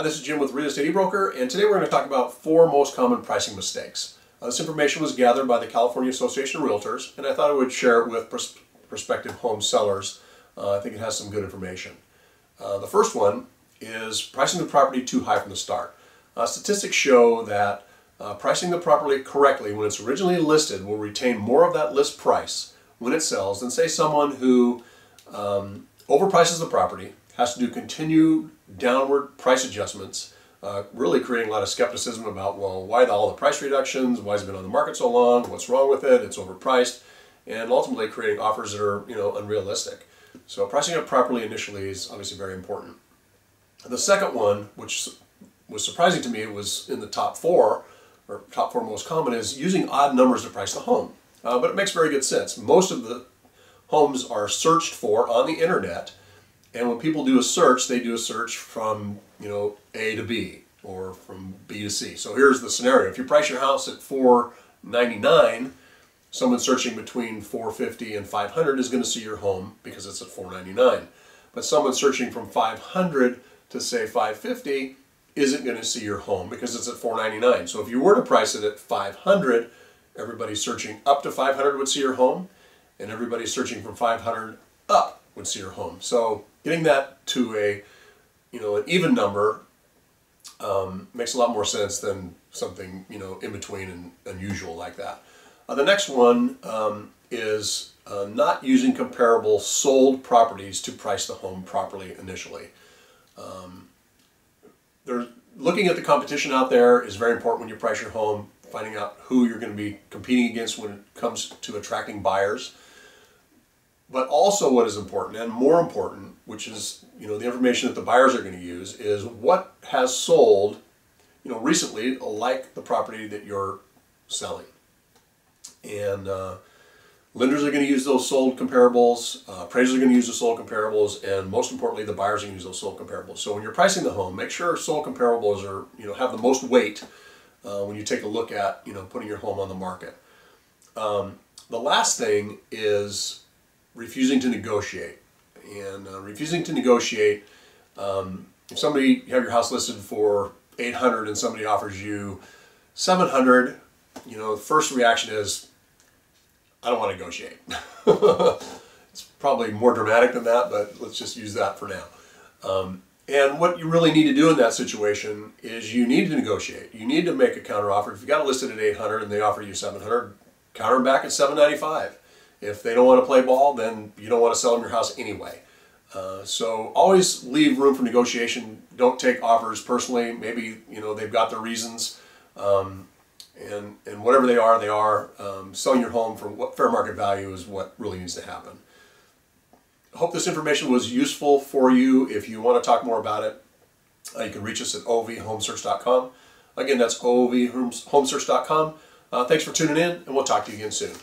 Hi, this is Jim with Real Estate eBroker, and today we're going to talk about 4 most common pricing mistakes. This information was gathered by the California Association of Realtors, and I thought I would share it with prospective home sellers. I think it has some good information. The first one is pricing the property too high from the start. Statistics show that pricing the property correctly when it's originally listed will retain more of that list price when it sells than, say, someone who overprices the property, has to do continued downward price adjustments, really creating a lot of skepticism about, well, why all the price reductions, why has it been on the market so long, what's wrong with it, it's overpriced, and ultimately creating offers that are, unrealistic. So pricing it properly initially is obviously very important. The second one, which was surprising to me, was in the top 4 most common, is using odd numbers to price the home. But it makes very good sense. Most of the homes are searched for on the internet, and when people do a search, they do a search from A to B or from B to C. So here's the scenario: if you price your house at $499, someone searching between $450 and $500 is going to see your home because it's at $499. But someone searching from $500 to say $550 isn't going to see your home because it's at $499. So if you were to price it at $500, everybody searching up to $500 would see your home, and everybody searching from $500 up would see your home. So getting that to an even number makes a lot more sense than something in between and unusual like that. The next one is not using comparable sold properties to price the home properly initially. Looking at the competition out there is very important when you price your home, finding out who you're going to be competing against when it comes to attracting buyers. But also what is important, and more important, which is the information that the buyers are going to use, is what has sold recently like the property that you're selling. And lenders are going to use those sold comparables, appraisers are going to use the sold comparables, and most importantly, the buyers are going to use those sold comparables. So when you're pricing the home, make sure sold comparables are have the most weight when you take a look at putting your home on the market. The last thing is refusing to negotiate. And refusing to negotiate, if you have your house listed for $800 and somebody offers you $700, the first reaction is, I don't want to negotiate. It's probably more dramatic than that, but let's just use that for now. And what you really need to do in that situation is you need to negotiate. You need to make a counteroffer. If you got it listed at $800 and they offer you $700, counter them back at $795. If they don't want to play ball, then you don't want to sell them your house anyway. So always leave room for negotiation. Don't take offers personally. Maybe they've got their reasons, and whatever they are. Selling your home for what fair market value is what really needs to happen. I hope this information was useful for you. If you want to talk more about it, you can reach us at ovhomesearch.com. Again, that's ovhomesearch.com. Thanks for tuning in, and we'll talk to you again soon.